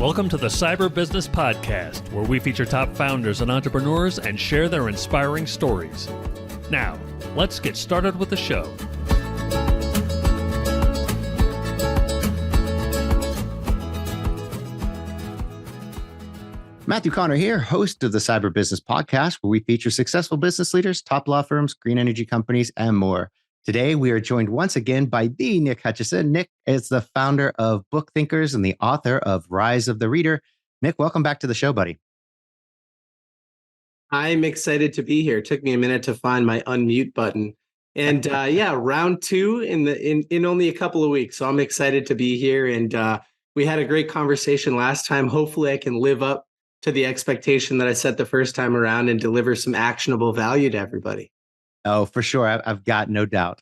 Welcome to the Cyber Business Podcast, where we feature top founders and entrepreneurs and share their inspiring stories. Now, let's get started with the show. Matthew Connor here, host of the Cyber Business Podcast, where we feature successful business leaders, top law firms, green energy companies, and more. Today, we are joined once again by the Nick Hutchison. Nick is the founder of BookThinkers and the author of Rise of the Reader. Nick, welcome back to the show, buddy. I'm excited to be here. It took me a minute to find my unmute button. And round two in only a couple of weeks. So I'm excited to be here. And we had a great conversation last time. Hopefully I can live up to the expectation that I set the first time around and deliver some actionable value to everybody. Oh, for sure. I've got no doubt.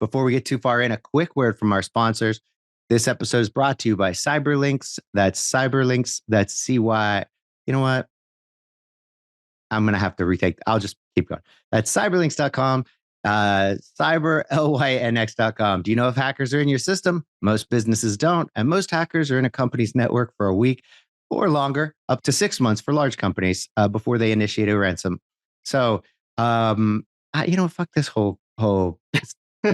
Before we get too far in, a quick word from our sponsors. This episode is brought to you by Cyberlinks. That's Cyberlinks. That's CY. You know what? I'm going to have to retake. I'll just keep going. That's cyberlinks.com, cyberlynx.com. Do you know if hackers are in your system? Most businesses don't. And most hackers are in a company's network for a week or longer, up to 6 months for large companies before they initiate a ransom. So, fuck this whole, you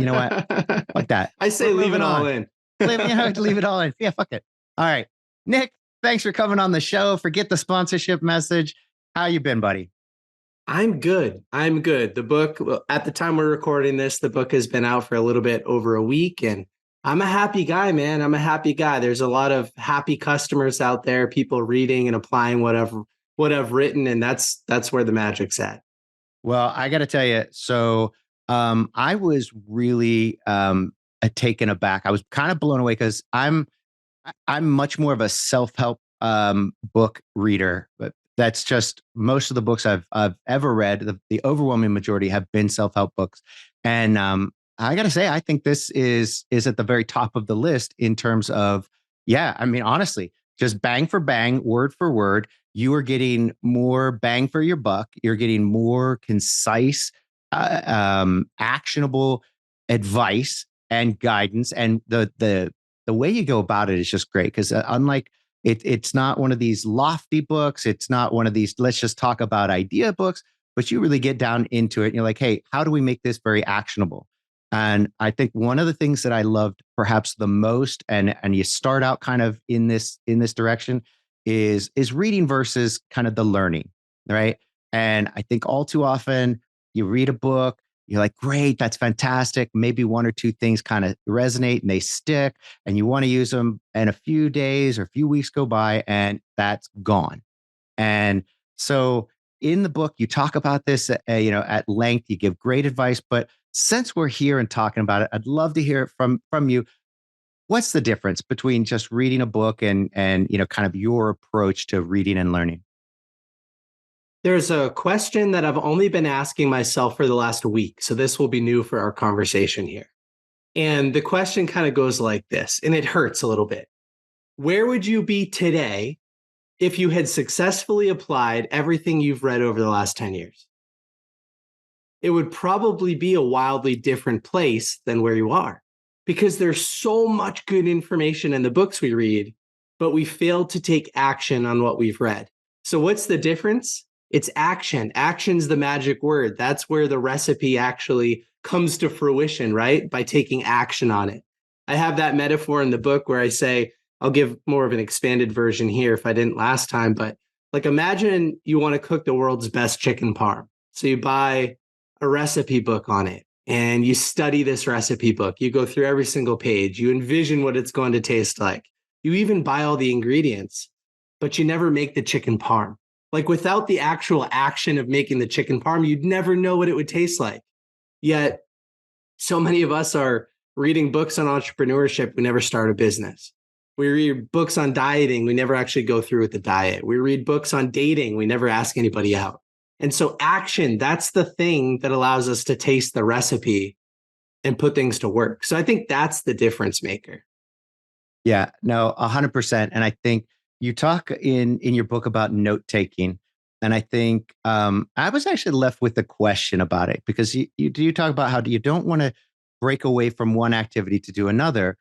know what? Fuck that. I say leave it all in. Leave it all in. Yeah, fuck it. All right. Nick, thanks for coming on the show. Forget the sponsorship message. How you been, buddy? I'm good. The book, at the time we're recording this, the book has been out for a little bit over a week, and I'm a happy guy, man. I'm a happy guy. There's a lot of happy customers out there, people reading and applying what I've written, and that's where the magic's at. Well, I got to tell you, so I was really taken aback. I was kind of blown away because I'm much more of a self-help book reader, but that's just most of the books I've ever read. The overwhelming majority have been self-help books, and I got to say, I think this is at the very top of the list in terms of, honestly, just bang for bang, word for word. You are getting more bang for your buck. You're getting more concise, actionable advice and guidance. And the way you go about it is just great because unlike it's not one of these lofty books. It's not one of these let's just talk about idea books. But you really get down into it. And you're like, hey, how do we make this very actionable? And I think one of the things that I loved perhaps the most, and you start out kind of in this direction, is reading versus kind of the learning, right? And I think all too often you read a book, you're like, great, that's fantastic. Maybe one or two things kind of resonate and they stick, and you want to use them, and a few days or a few weeks go by and that's gone. And so in the book, you talk about this, at length. You give great advice, but since we're here and talking about it, I'd love to hear it from you. What's the difference between just reading a book and kind of your approach to reading and learning? There's a question that I've only been asking myself for the last week, so this will be new for our conversation here. And the question kind of goes like this, and it hurts a little bit. Where would you be today if you had successfully applied everything you've read over the last 10 years? It would probably be a wildly different place than where you are, because there's so much good information in the books we read, but we failed to take action on what we've read. So what's the difference? It's action. Action's the magic word. That's where the recipe actually comes to fruition, right? By taking action on it. I have that metaphor in the book where I say, I'll give more of an expanded version here if I didn't last time, but like imagine you want to cook the world's best chicken parm. So you buy a recipe book on it and you study this recipe book. You go through every single page. You envision what it's going to taste like. You even buy all the ingredients, but you never make the chicken parm. Like without the actual action of making the chicken parm, you'd never know what it would taste like. Yet so many of us are reading books on entrepreneurship. We never start a business. We read books on dieting. We never actually go through with the diet. We read books on dating. We never ask anybody out. And so action, that's the thing that allows us to taste the recipe and put things to work. So I think that's the difference maker. Yeah, no, 100%. And I think you talk in your book about note taking. And I think I was actually left with a question about it because you talk about how you don't want to break away from one activity to do another.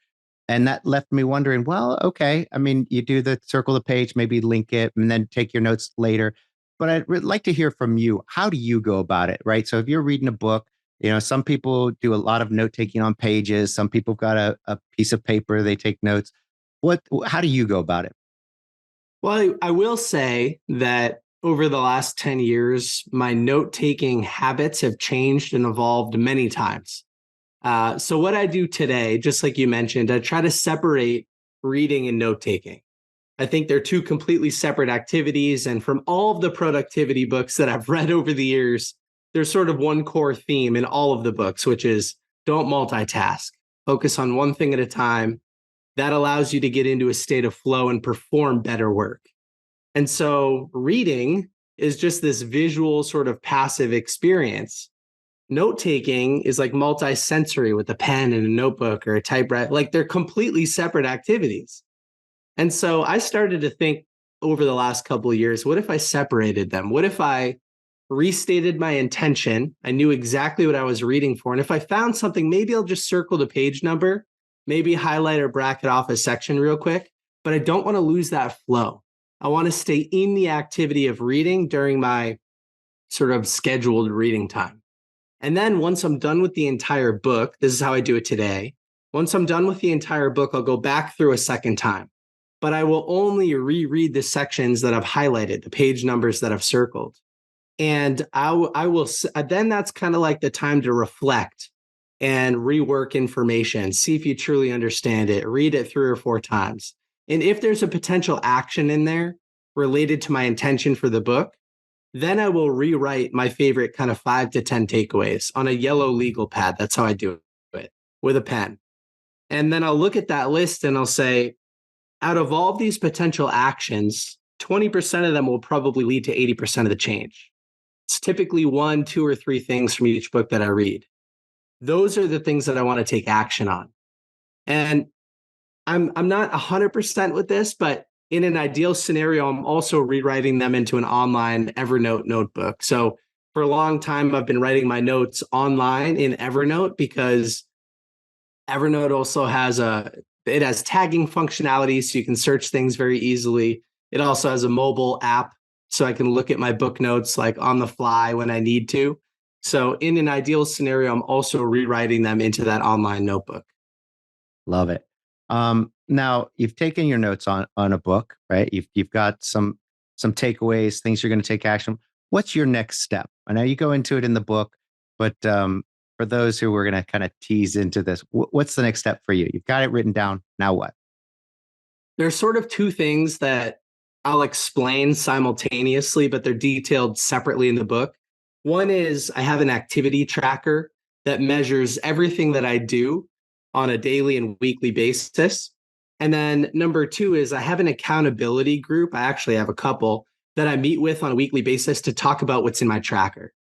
And that left me wondering, well, okay. I mean, you do the circle the page, maybe link it, and then take your notes later. But I'd like to hear from you. How do you go about it, right? So if you're reading a book, some people do a lot of note taking on pages. Some people got a piece of paper, they take notes. How do you go about it? Well, I will say that over the last 10 years, my note taking habits have changed and evolved many times. So what I do today, just like you mentioned, I try to separate reading and note taking. I think they're two completely separate activities. And from all of the productivity books that I've read over the years, there's sort of one core theme in all of the books, which is don't multitask, focus on one thing at a time. That allows you to get into a state of flow and perform better work. And so reading is just this visual sort of passive experience. Note taking is like multi-sensory with a pen and a notebook or a typewriter. Like they're completely separate activities. And so I started to think over the last couple of years, what if I separated them? What if I restated my intention? I knew exactly what I was reading for. And if I found something, maybe I'll just circle the page number, maybe highlight or bracket off a section real quick, but I don't want to lose that flow. I want to stay in the activity of reading during my sort of scheduled reading time. And then once I'm done with the entire book, this is how I do it today. Once I'm done with the entire book, I'll go back through a second time, but I will only reread the sections that I've highlighted, the page numbers that I've circled. And I will, then that's kind of like the time to reflect and rework information, see if you truly understand it, read it 3 or 4 times. And if there's a potential action in there related to my intention for the book, then I will rewrite my favorite kind of 5 to 10 takeaways on a yellow legal pad. That's how I do it, with a pen. And then I'll look at that list and I'll say, out of all of these potential actions, 20% of them will probably lead to 80% of the change. It's typically 1, 2, or 3 things from each book that I read. Those are the things that I want to take action on. And I'm not 100% with this, but in an ideal scenario, I'm also rewriting them into an online Evernote notebook. So for a long time, I've been writing my notes online in Evernote because Evernote also has tagging functionality, so you can search things very easily. It also has a mobile app, so I can look at my book notes like on the fly when I need to. So in an ideal scenario, I'm also rewriting them into that online notebook. Love it. Now you've taken your notes on a book, right? You've got some takeaways, things you're going to take action. What's your next step? I know you go into it in the book, but for those who are going to kind of tease into this, what's the next step for you? You've got it written down. Now what? There's sort of 2 things that I'll explain simultaneously, but they're detailed separately in the book. One is I have an activity tracker that measures everything that I do on a daily and weekly basis. And then number 2 is I have an accountability group. I actually have a couple that I meet with on a weekly basis to talk about what's in my tracker.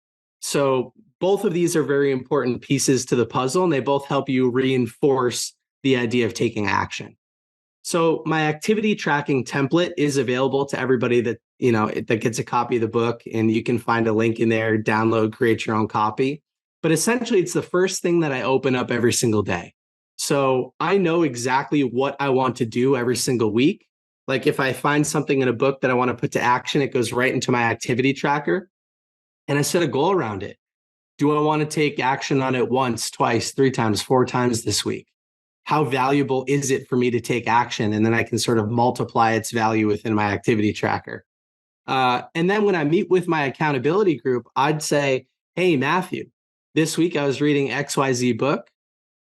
So both of these are very important pieces to the puzzle, and they both help you reinforce the idea of taking action. So my activity tracking template is available to everybody that, that gets a copy of the book, and you can find a link in there, download, create your own copy. But essentially, it's the first thing that I open up every single day. So I know exactly what I want to do every single week. Like if I find something in a book that I want to put to action, it goes right into my activity tracker, and I set a goal around it. Do I want to take action on it once, twice, 3 times, 4 times this week? How valuable is it for me to take action? And then I can sort of multiply its value within my activity tracker. And then when I meet with my accountability group, I'd say, hey, Matthew, this week I was reading XYZ book.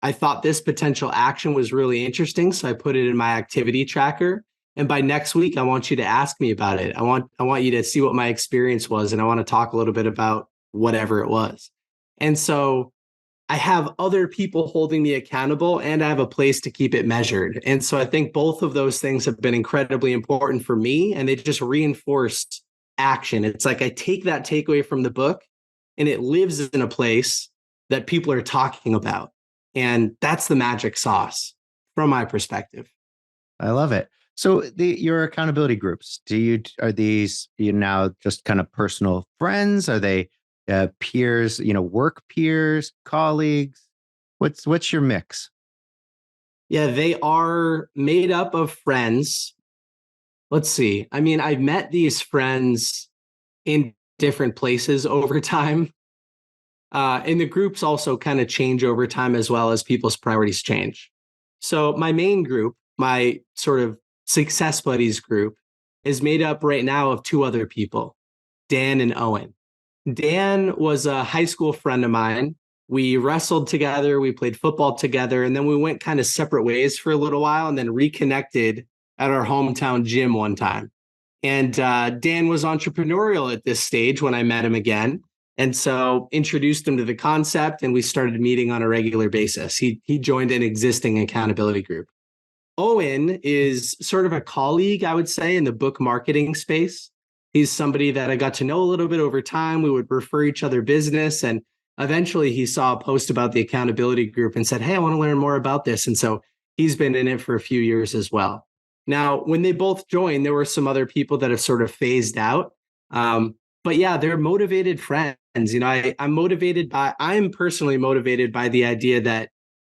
I thought this potential action was really interesting, so I put it in my activity tracker. And by next week, I want you to ask me about it. I want you to see what my experience was, and I want to talk a little bit about whatever it was. And so I have other people holding me accountable, and I have a place to keep it measured. And so I think both of those things have been incredibly important for me, and they just reinforced action. It's like I take that takeaway from the book and it lives in a place that people are talking about. And that's the magic sauce from my perspective. I love it. So your accountability groups, are these now just kind of personal friends? Are they peers, work peers, colleagues? What's your mix? Yeah, they are made up of friends. Let's see. I mean, I've met these friends in different places over time. And the groups also kind of change over time as well as people's priorities change. So my main group, my sort of success buddies group, is made up right now of two other people, Dan and Owen. Dan was a high school friend of mine. We wrestled together, we played football together, and then we went kind of separate ways for a little while and then reconnected at our hometown gym one time. And Dan was entrepreneurial at this stage when I met him again. And so introduced him to the concept and we started meeting on a regular basis. He joined an existing accountability group. Owen is sort of a colleague, I would say, in the book marketing space. He's somebody that I got to know a little bit over time. We would refer each other business. And eventually he saw a post about the accountability group and said, hey, I want to learn more about this. And so he's been in it for a few years as well. Now, when they both joined, there were some other people that have sort of phased out. But yeah, they're motivated friends. You know, I'm personally motivated by the idea that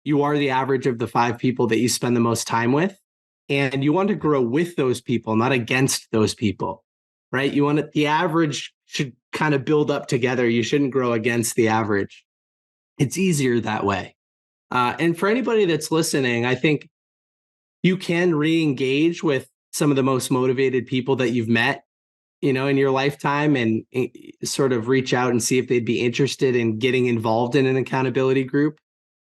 you are the average of the 5 people that you spend the most time with. And you want to grow with those people, not against those people, right? The average should kind of build up together. You shouldn't grow against the average. It's easier that way. And for anybody that's listening, I think you can re-engage with some of the most motivated people that you've met, you know, in your lifetime and sort of reach out and see if they'd be interested in getting involved in an accountability group.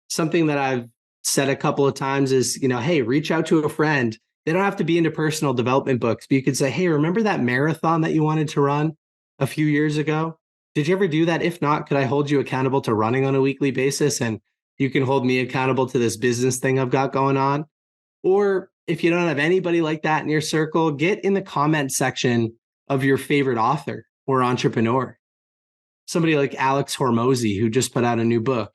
Something that I've said a couple of times is, you know, hey, reach out to a friend. They don't have to be into personal development books, but you could say, hey, remember that marathon that you wanted to run a few years ago? Did you ever do that? If not, could I hold you accountable to running on a weekly basis? And you can hold me accountable to this business thing I've got going on. Or if you don't have anybody like that in your circle, get in the comment section of your favorite author or entrepreneur. Somebody like Alex Hormozi, who just put out a new book,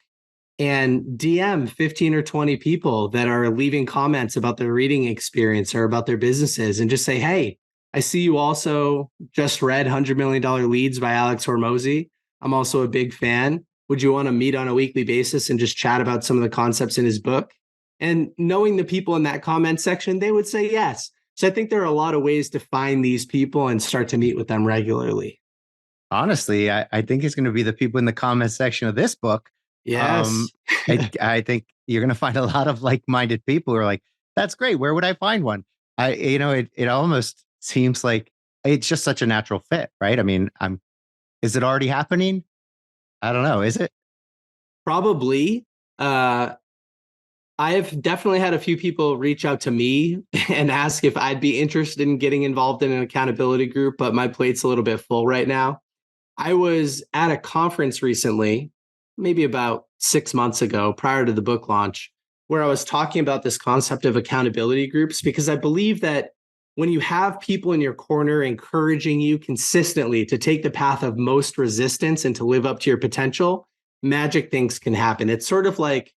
and DM 15 or 20 people that are leaving comments about their reading experience or about their businesses and just say, hey, I see you also just read $100 Million Leads by Alex Hormozi. I'm also a big fan. Would you want to meet on a weekly basis and just chat about some of the concepts in his book? And knowing the people in that comment section, they would say yes. So I think there are a lot of ways to find these people and start to meet with them regularly. Honestly, I think it's going to be the people in the comment section of this book. Yes. I think you're going to find a lot of like-minded people who are like, that's great. Where would I find one? It almost seems like it's just such a natural fit, right? I mean, is it already happening? I don't know. Is it? Probably. I've definitely had a few people reach out to me and ask if I'd be interested in getting involved in an accountability group, but my plate's a little bit full right now. I was at a conference recently, maybe about 6 months ago, prior to the book launch, where I was talking about this concept of accountability groups, because I believe that when you have people in your corner encouraging you consistently to take the path of most resistance and to live up to your potential, magic things can happen. It's sort of like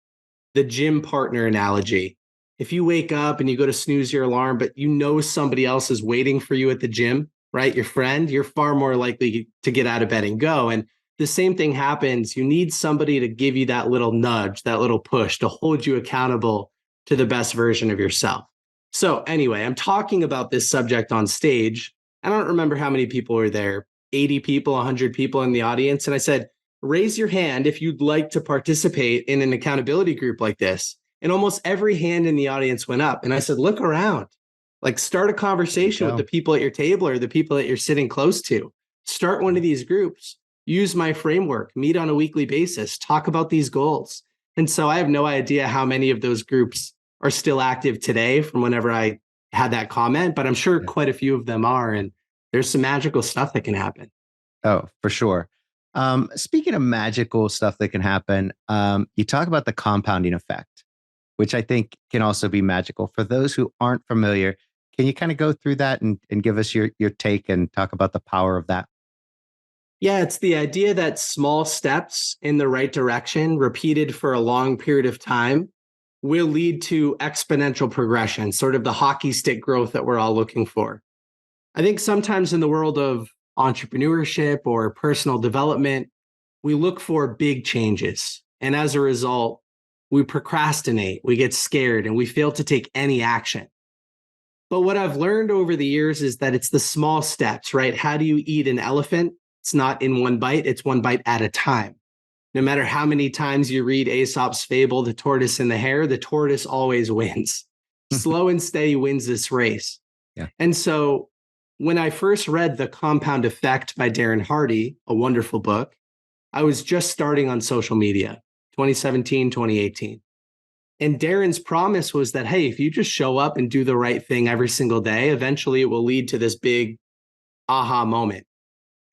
the gym partner analogy. If you wake up and you go to snooze your alarm, but you know somebody else is waiting for you at the gym, right? Your friend, you're far more likely to get out of bed and go. And the same thing happens. You need somebody to give you that little nudge, that little push to hold you accountable to the best version of yourself. So anyway, I'm talking about this subject on stage. I don't remember how many people were there, 80 people, 100 people in the audience. And I said, raise your hand if you'd like to participate in an accountability group like this. And almost every hand in the audience went up. And I said, look around, like start a conversation with the people at your table or the people that you're sitting close to. Start one of these groups, use my framework, meet on a weekly basis, talk about these goals. And so I have no idea how many of those groups are still active today from whenever I had that comment, but I'm sure quite a few of them are. And there's some magical stuff that can happen. Oh, for sure. Speaking of magical stuff that can happen, you talk about the compounding effect, which I think can also be magical. For those who aren't familiar, can you kind of go through that and give us your take and talk about the power of that? Yeah, it's the idea that small steps in the right direction, repeated for a long period of time, will lead to exponential progression, sort of the hockey stick growth that we're all looking for. I think sometimes in the world of entrepreneurship or personal development, we look for big changes. And as a result, we procrastinate, we get scared, and we fail to take any action. But what I've learned over the years is that it's the small steps, right? How do you eat an elephant? It's not in one bite, it's one bite at a time. No matter how many times you read Aesop's fable, The Tortoise and the Hare, the tortoise always wins. Slow and steady wins this race. Yeah. And so when I first read The Compound Effect by Darren Hardy, a wonderful book, I was just starting on social media, 2017, 2018. And Darren's promise was that, hey, if you just show up and do the right thing every single day, eventually it will lead to this big aha moment.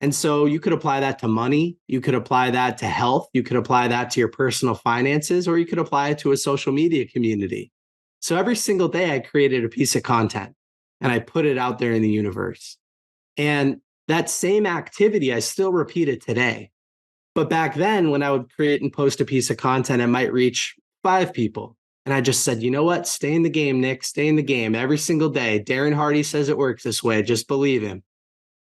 And so you could apply that to money, you could apply that to health, you could apply that to your personal finances, or you could apply it to a social media community. So every single day I created a piece of content and I put it out there in the universe. And that same activity, I still repeat it today. But back then, when I would create and post a piece of content, it might reach 5 people. And I just said, you know what? Stay in the game, Nick. Stay in the game every single day. Darren Hardy says it works this way. Just believe him.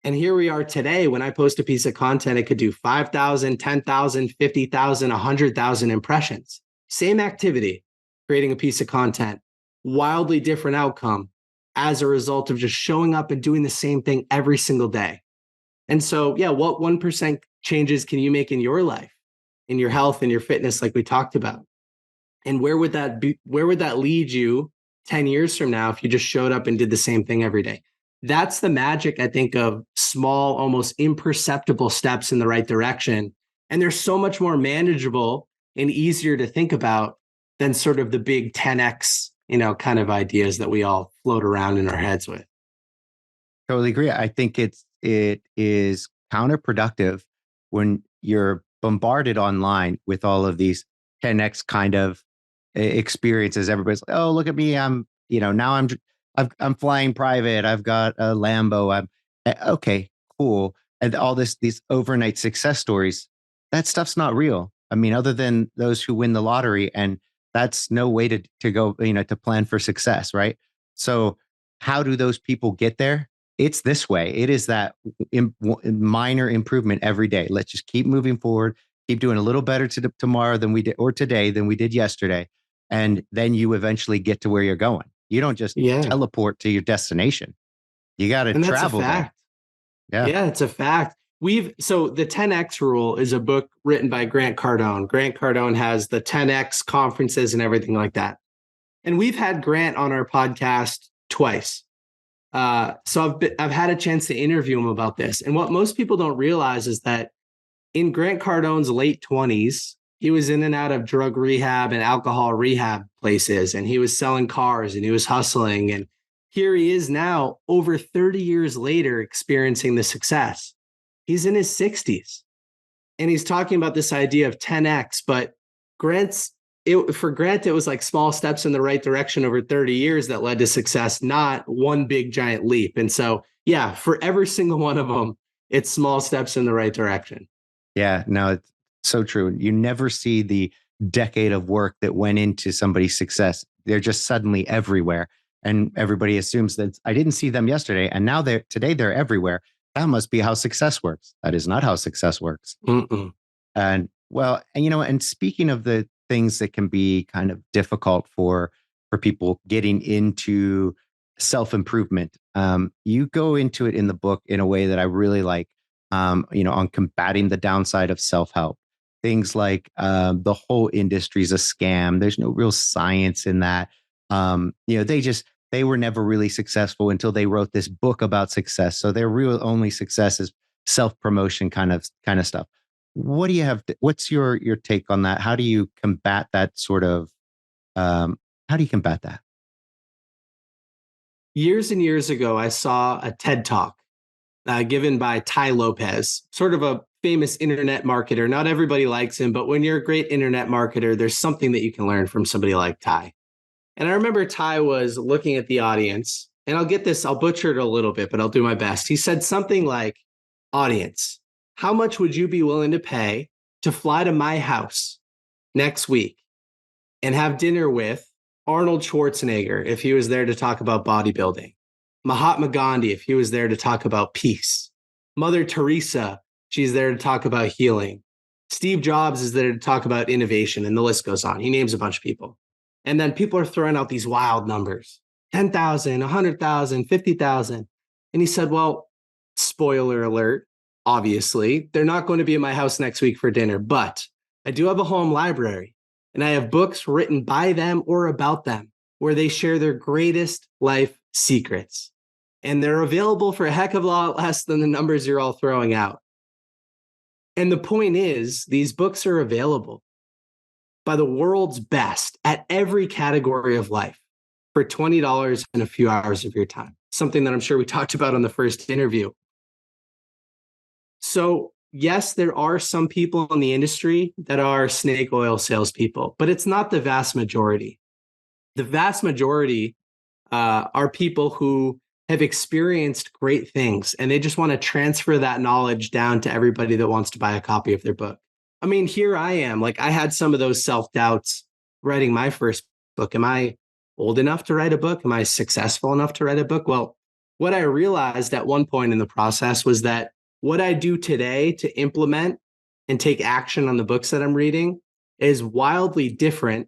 And here we are today. When I post a piece of content, it could do 5,000, 10,000, 50,000, 100,000 impressions. Same activity, creating a piece of content, wildly different outcome as a result of just showing up and doing the same thing every single day. And so, yeah, what 1% changes can you make in your life, in your health and your fitness, like we talked about? And where would that be? Where would that lead you 10 years from now if you just showed up and did the same thing every day? That's the magic, I think, of small, almost imperceptible steps in the right direction. And they're so much more manageable and easier to think about than sort of the big 10x, kind of ideas that we all float around in our heads with. Totally agree. I think it is counterproductive when you're bombarded online with all of these 10x kind of experiences. Everybody's like, "Oh, look at me! Now I'm flying private. I've got a Lambo. Okay, cool." And all these overnight success stories, that stuff's not real. I mean, other than those who win the lottery, and that's no way to go, to plan for success, right? So how do those people get there? It's this way. It is that minor improvement every day. Let's just keep moving forward, keep doing a little better tomorrow than we did, or today than we did yesterday. And then you eventually get to where you're going. You don't just teleport to your destination. You got to travel there. Yeah, it's a fact. So the 10X rule is a book written by Grant Cardone. Grant Cardone has the 10X conferences and everything like that. And we've had Grant on our podcast twice. So I've had a chance to interview him about this. And what most people don't realize is that in Grant Cardone's late 20s, he was in and out of drug rehab and alcohol rehab places, and he was selling cars and he was hustling. And here he is now, over 30 years later, experiencing the success. He's in his 60s and he's talking about this idea of 10X, but for Grant, it was like small steps in the right direction over 30 years that led to success, not one big giant leap. And so, yeah, for every single one of them, it's small steps in the right direction. Yeah, no, it's so true. You never see the decade of work that went into somebody's success. They're just suddenly everywhere. And everybody assumes that I didn't see them yesterday, and now today they're everywhere. That must be how success works. That is not how success works. And and speaking of the things that can be kind of difficult for people getting into self-improvement, you go into it in the book in a way that I really like, on combating the downside of self-help. Things like the whole industry is a scam. There's no real science in that. They were never really successful until they wrote this book about success. So their real only success is self-promotion kind of stuff. What do you have? What's your take on that? How do you combat that sort of? How do you combat that? Years and years ago, I saw a TED Talk given by Tai Lopez, sort of a famous internet marketer. Not everybody likes him, but when you're a great internet marketer, there's something that you can learn from somebody like Tai. And I remember Tai was looking at the audience, and I'll butcher it a little bit, but I'll do my best. He said something like, "Audience, how much would you be willing to pay to fly to my house next week and have dinner with Arnold Schwarzenegger if he was there to talk about bodybuilding, Mahatma Gandhi if he was there to talk about peace, Mother Teresa, she's there to talk about healing, Steve Jobs is there to talk about innovation, and the list goes on. He names a bunch of people. And then people are throwing out these wild numbers, 10,000, 100,000, 50,000. And he said, well, spoiler alert, obviously, they're not going to be at my house next week for dinner, but I do have a home library and I have books written by them or about them where they share their greatest life secrets. And they're available for a heck of a lot less than the numbers you're all throwing out. And the point is, these books are available by the world's best at every category of life for $20 and a few hours of your time, something that I'm sure we talked about on the first interview. So yes, there are some people in the industry that are snake oil salespeople, but it's not the vast majority. The vast majority are people who have experienced great things and they just want to transfer that knowledge down to everybody that wants to buy a copy of their book. I mean, here I am, like I had some of those self-doubts writing my first book. Am I old enough to write a book? Am I successful enough to write a book? Well, what I realized at one point in the process was that what I do today to implement and take action on the books that I'm reading is wildly different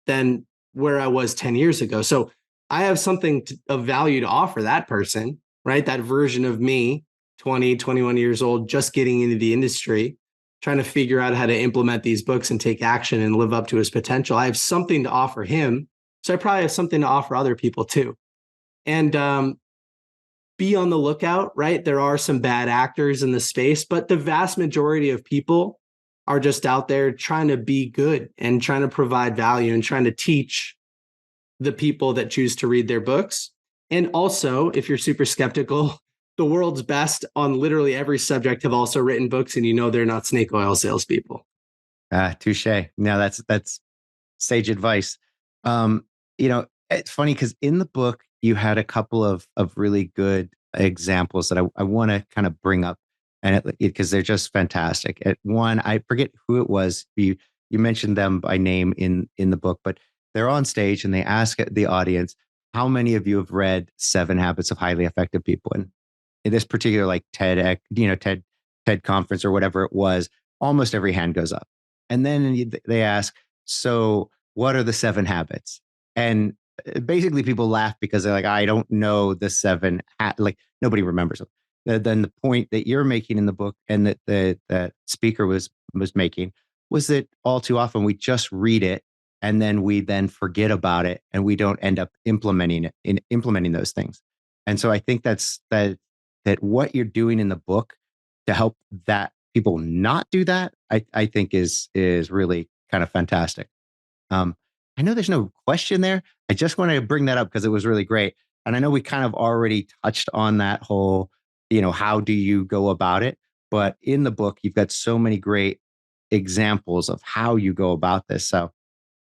than where I was 10 years ago. So I have something of value to offer that person, right? That version of me, 20, 21 years old, just getting into the industry, trying to figure out how to implement these books and take action and live up to his potential. I have something to offer him. So I probably have something to offer other people too. And be on the lookout, right? There are some bad actors in the space, but the vast majority of people are just out there trying to be good and trying to provide value and trying to teach the people that choose to read their books. And also, if you're super skeptical, the world's best on literally every subject have also written books, and you know they're not snake oil salespeople. Touche. No, that's sage advice. It's funny because in the book you had a couple of really good examples that I want to kind of bring up, and because they're just fantastic. At one, I forget who it was. You mentioned them by name in the book, but they're on stage and they ask the audience, how many of you have read 7 Habits of Highly Effective People? And in this particular like TED conference or whatever it was, almost every hand goes up. And then they ask, so what are the 7 habits? And basically people laugh because they're like, I don't know the 7, like nobody remembers them. Then the point that you're making in the book and that the speaker was making was that all too often we just read it and then we then forget about it and we don't end up implementing those things. And so I think that what you're doing in the book to help that people not do that, I think is really kind of fantastic. I know there's no question there. I just wanted to bring that up because it was really great. And I know we kind of already touched on that whole, how do you go about it? But in the book, you've got so many great examples of how you go about this. So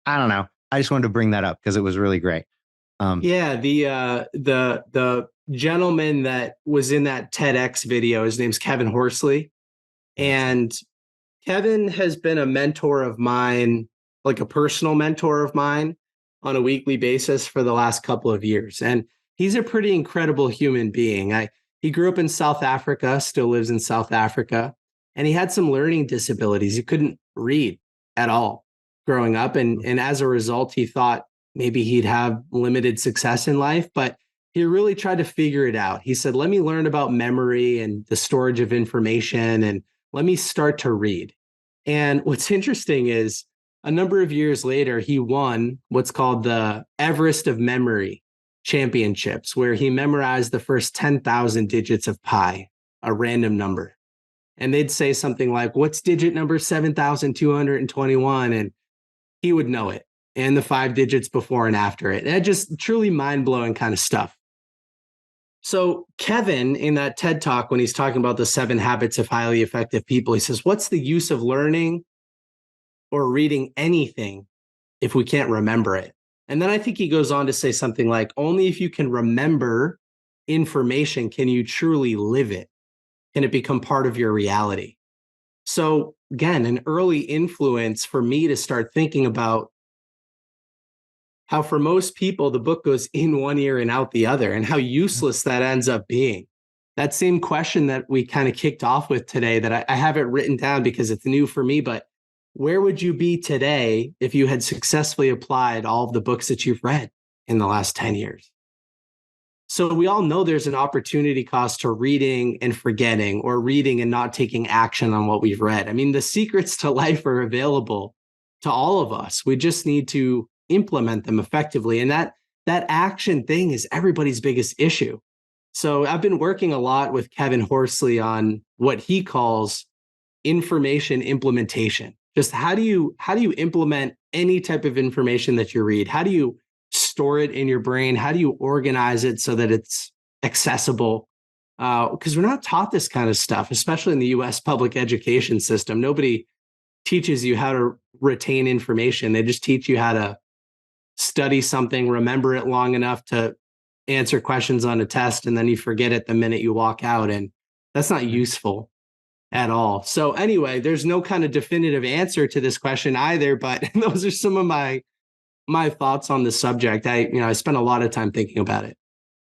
I don't know. I just wanted to bring that up because it was really great. Yeah, the gentleman that was in that TEDx video, his name's Kevin Horsley. And Kevin has been a mentor of mine, like a personal mentor of mine on a weekly basis for the last couple of years. And he's a pretty incredible human being. He grew up in South Africa, still lives in South Africa, and he had some learning disabilities. He couldn't read at all growing up. And as a result, he thought maybe he'd have limited success in life, but he really tried to figure it out. He said, let me learn about memory and the storage of information, and let me start to read. And what's interesting is a number of years later, he won what's called the Everest of Memory Championships, where he memorized the first 10,000 digits of pi, a random number. And they'd say something like, what's digit number 7,221? And he would know it, and the 5 digits before and after it. And just truly mind-blowing kind of stuff. So Kevin, in that TED Talk, when he's talking about the 7 habits of highly effective people, he says, what's the use of learning or reading anything if we can't remember it? And then I think he goes on to say something like, only if you can remember information can you truly live it. Can it become part of your reality? So again, an early influence for me to start thinking about how for most people, the book goes in one ear and out the other, and how useless that ends up being. that same question that we kind of kicked off with today that I have it written down because it's new for me, but where would you be today if you had successfully applied all of the books that you've read in the last 10 years? So we all know there's an opportunity cost to reading and forgetting, or reading and not taking action on what we've read. I mean, the secrets to life are available to all of us. We just need to implement them effectively. And that action thing is everybody's biggest issue. So I've been working a lot with Kevin Horsley on what he calls information implementation. Just how do you implement any type of information that you read? How do you store it in your brain? How do you organize it so that it's accessible? Because we're not taught this kind of stuff, especially in the US public education system. Nobody teaches you how to retain information. They just teach you how to study something, remember it long enough to answer questions on a test, and then you forget it the minute you walk out. And that's not useful at all. So anyway, there's no kind of definitive answer to this question either, but those are some of my thoughts on the subject. I spent a lot of time thinking about it.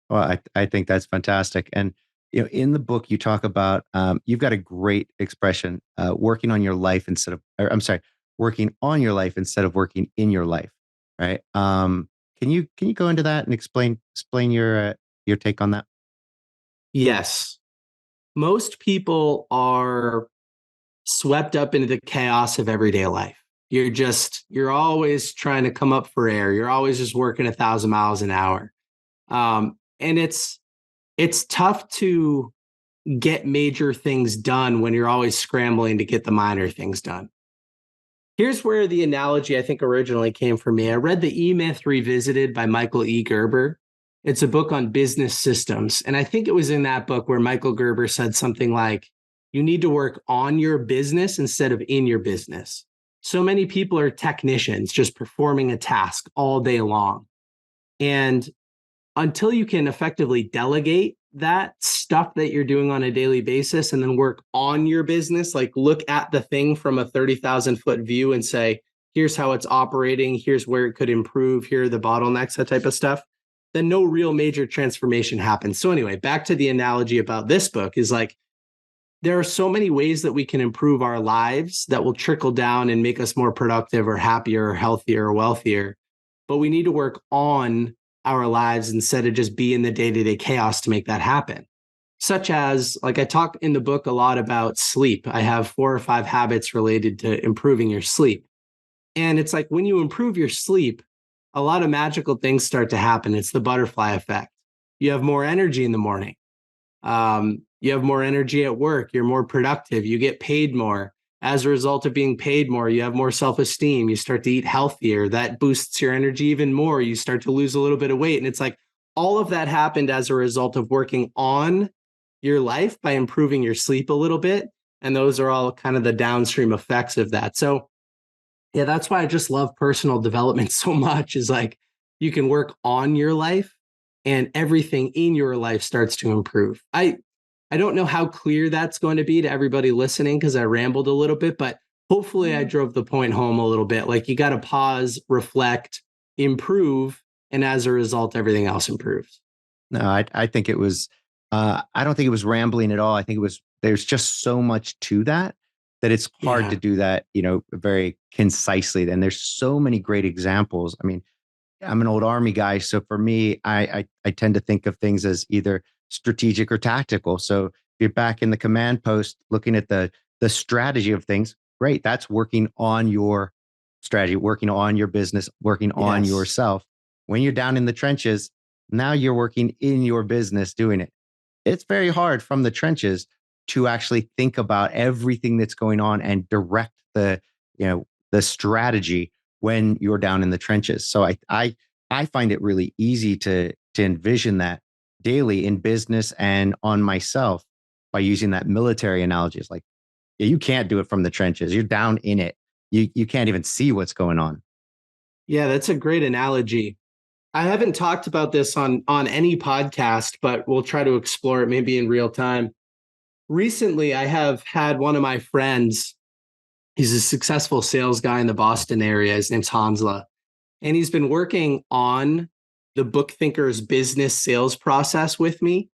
Well, I think that's fantastic. And in the book, you talk about you've got a great expression, working on your life instead of, or, I'm sorry, working on your life instead of working in your life, right? Can you go into that and explain your take on that? Yes. Most people are swept up into the chaos of everyday life. You're always trying to come up for air. You're always just working 1,000 miles an hour. And it's tough to get major things done when you're always scrambling to get the minor things done. Here's where the analogy I think originally came from me. I read The E-Myth Revisited by Michael E. Gerber. It's a book on business systems. And I think it was in that book where Michael Gerber said something like, you need to work on your business instead of in your business. So many people are technicians just performing a task all day long. And until you can effectively delegate that stuff that you're doing on a daily basis and then work on your business, like look at the thing from a 30,000-foot view and say, here's how it's operating, here's where it could improve, here are the bottlenecks, that type of stuff, then no real major transformation happens. So anyway, back to the analogy about this book is like, there are so many ways that we can improve our lives that will trickle down and make us more productive or happier or healthier or wealthier. But we need to work on our lives instead of just be in the day-to-day chaos to make that happen. Such as, like I talk in the book a lot about sleep. I have 4 or 5 habits related to improving your sleep. And it's like when you improve your sleep, a lot of magical things start to happen. It's the butterfly effect. You have more energy in the morning. You have more energy at work. You're more productive. You get paid more. As a result of being paid more, you have more self-esteem. You start to eat healthier. That boosts your energy even more. You start to lose a little bit of weight. And it's like all of that happened as a result of working on your life by improving your sleep a little bit. And those are all kind of the downstream effects of that. So yeah, that's why I just love personal development so much, is like you can work on your life and everything in your life starts to improve. I don't know how clear that's going to be to everybody listening because I rambled a little bit, but hopefully I drove the point home a little bit. Like you got to pause, reflect, improve, and as a result, everything else improves. No, I think it was, I don't think it was rambling at all. I think it was, there's just so much to that it's hard to do that, very concisely. And there's so many great examples. I mean, I'm an old Army guy. So for me, I tend to think of things as either strategic or tactical. So if you're back in the command post looking at the strategy of things, great. That's working on your strategy, working on your business, working on yourself. When you're down in the trenches, now you're working in your business doing it. It's very hard from the trenches to actually think about everything that's going on and direct the strategy when you're down in the trenches. So I find it really easy to envision that daily in business and on myself by using that military analogy. It's like, you can't do it from the trenches. You're down in it. You can't even see what's going on. Yeah, that's a great analogy. I haven't talked about this on any podcast, but we'll try to explore it maybe in real time. Recently, I have had one of my friends. He's a successful sales guy in the Boston area. His name's Hansla. And he's been working on the BookThinkers business sales process with me.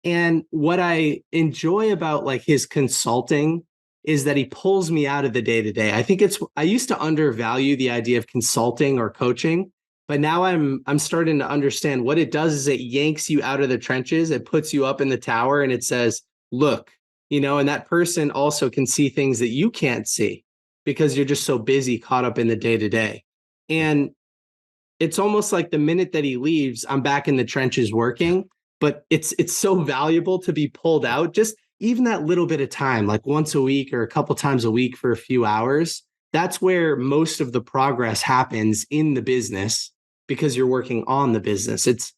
And what I enjoy about like his consulting is that he pulls me out of the day to day. I used to undervalue the idea of consulting or coaching, but now I'm starting to understand what it does is it yanks you out of the trenches. It puts you up in the tower and it says, look, and that person also can see things that you can't see because you're just so busy caught up in the day to day. And it's almost like the minute that he leaves, I'm back in the trenches working, but it's so valuable to be pulled out. Just even that little bit of time, like once a week or a couple times a week for a few hours, that's where most of the progress happens in the business because you're working on the business. It's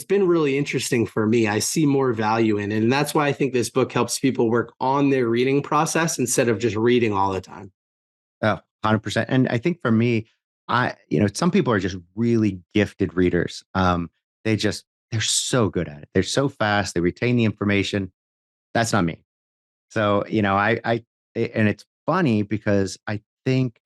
been really interesting for me. I see more value in it. And that's why I think this book helps people work on their reading process instead of just reading all the time. Oh, 100%. And I think for me, some people are just really gifted readers. They're so good at it. They're so fast. They retain the information. That's not me. So, and it's funny because I think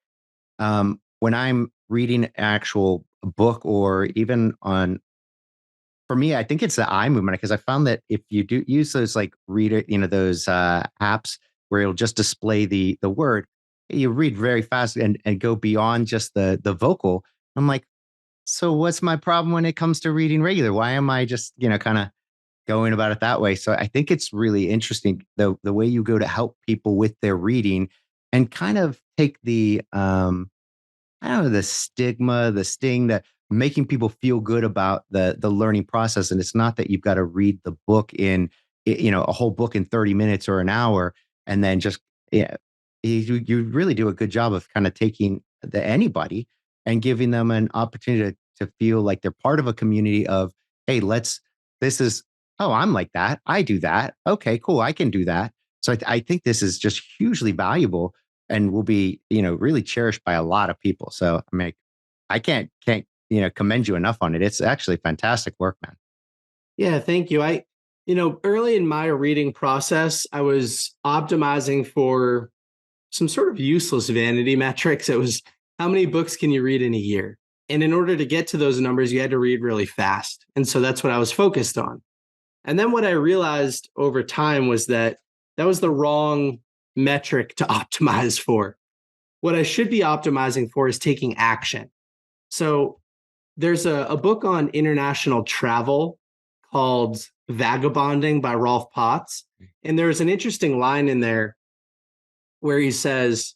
when I'm reading an actual book or even for me, I think it's the eye movement because I found that if you do use those like reader, those apps where it'll just display the word, you read very fast and go beyond just the vocal. I'm like, so what's my problem when it comes to reading regular? Why am I just, kind of going about it that way? So I think it's really interesting the way you go to help people with their reading and kind of take the I don't know, the stigma, the sting, that making people feel good about the learning process. And it's not that you've got to read the book a whole book in 30 minutes or an hour, and then just, yeah, you really do a good job of kind of taking anybody and giving them an opportunity to feel like they're part of a community of, hey, this is, oh, I'm like that. I do that. Okay, cool. I can do that. So I think this is just hugely valuable and will be, really cherished by a lot of people. So I mean, I can't, commend you enough on it. It's actually fantastic work, man. Yeah, thank you. Early in my reading process, I was optimizing for some sort of useless vanity metrics. It was how many books can you read in a year? And in order to get to those numbers, you had to read really fast. And so that's what I was focused on. And then what I realized over time was that was the wrong metric to optimize for. What I should be optimizing for is taking action. So there's a book on international travel called Vagabonding by Rolf Potts. And there's an interesting line in there where he says,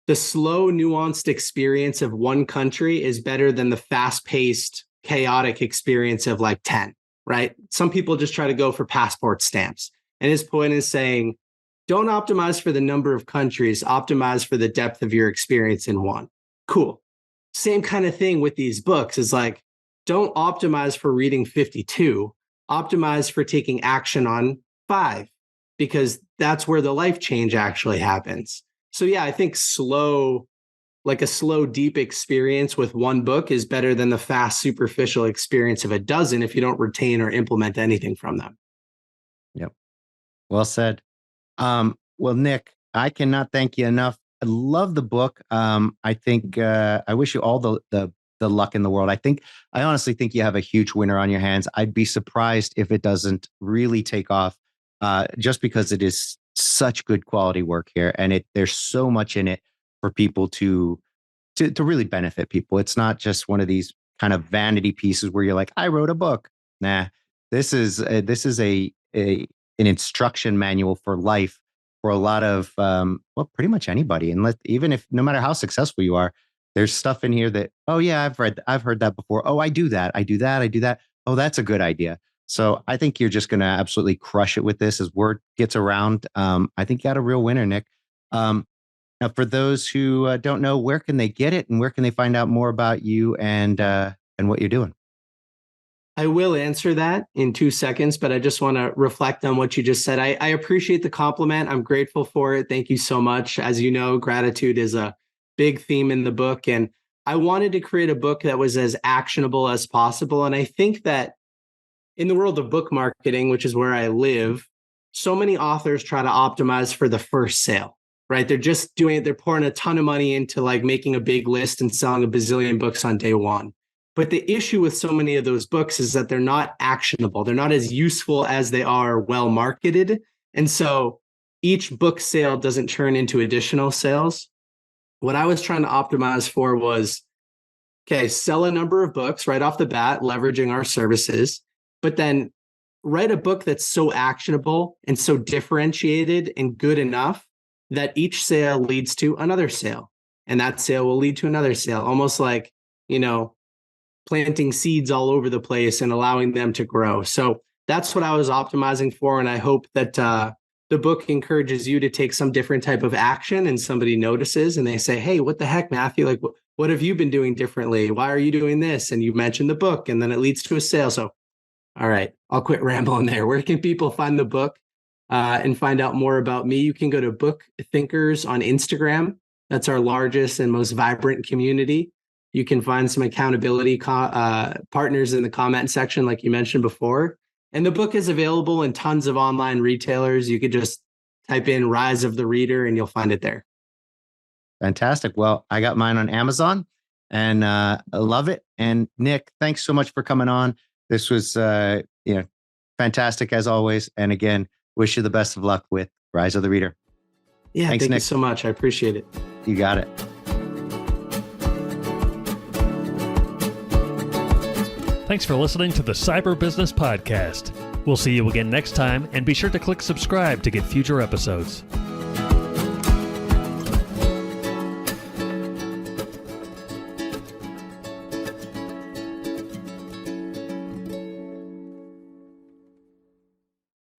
the slow, nuanced experience of one country is better than the fast-paced, chaotic experience of like 10, right? Some people just try to go for passport stamps. And his point is saying, don't optimize for the number of countries, optimize for the depth of your experience in one. Cool. Same kind of thing with these books is like, don't optimize for reading 52, optimize for taking action on 5, because that's where the life change actually happens. So yeah, I think a slow, deep experience with one book is better than the fast, superficial experience of a dozen if you don't retain or implement anything from them. Yep. Well said. Well, Nick, I cannot thank you enough. I love the book. I think I wish you all the luck in the world. I honestly think you have a huge winner on your hands. I'd be surprised if it doesn't really take off, just because it is such good quality work here, and there's so much in it for people to really benefit people. It's not just one of these kind of vanity pieces where you're like, I wrote a book. Nah, this is an instruction manual for life for a lot of pretty much anybody. And even if no matter how successful you are, there's stuff in here that, oh yeah, I've heard that before. Oh, I do that. I do that. I do that. Oh, that's a good idea. So I think you're just going to absolutely crush it with this as word gets around. I think you got a real winner, Nick. Now, for those who don't know, where can they get it and where can they find out more about you and what you're doing? I will answer that in 2 seconds, but I just want to reflect on what you just said. I appreciate the compliment. I'm grateful for it. Thank you so much. As you know, gratitude is a big theme in the book. And I wanted to create a book that was as actionable as possible. And I think that in the world of book marketing, which is where I live, so many authors try to optimize for the first sale, right? They're pouring a ton of money into like making a big list and selling a bazillion books on day one. But the issue with so many of those books is that they're not actionable. They're not as useful as they are well marketed. And so each book sale doesn't turn into additional sales. What I was trying to optimize for was, okay, sell a number of books right off the bat, leveraging our services, but then write a book that's so actionable and so differentiated and good enough that each sale leads to another sale. And that sale will lead to another sale, almost like, planting seeds all over the place and allowing them to grow. So that's what I was optimizing for. And I hope that the book encourages you to take some different type of action and somebody notices and they say, hey, what the heck, Matthew? Like, what have you been doing differently? Why are you doing this? And you mentioned the book, and then it leads to a sale. So, all right, I'll quit rambling there. Where can people find the book and find out more about me? You can go to BookThinkers on Instagram. That's our largest and most vibrant community. You can find some accountability partners in the comment section, like you mentioned before. And the book is available in tons of online retailers. You could just type in Rise of the Reader and you'll find it there. Fantastic. Well, I got mine on Amazon and I love it. And Nick, thanks so much for coming on. This was fantastic as always. And again, wish you the best of luck with Rise of the Reader. Yeah, thanks, thank Nick. you so much. I appreciate it. You got it. Thanks for listening to the Cyber Business Podcast. We'll see you again next time, and be sure to click subscribe to get future episodes.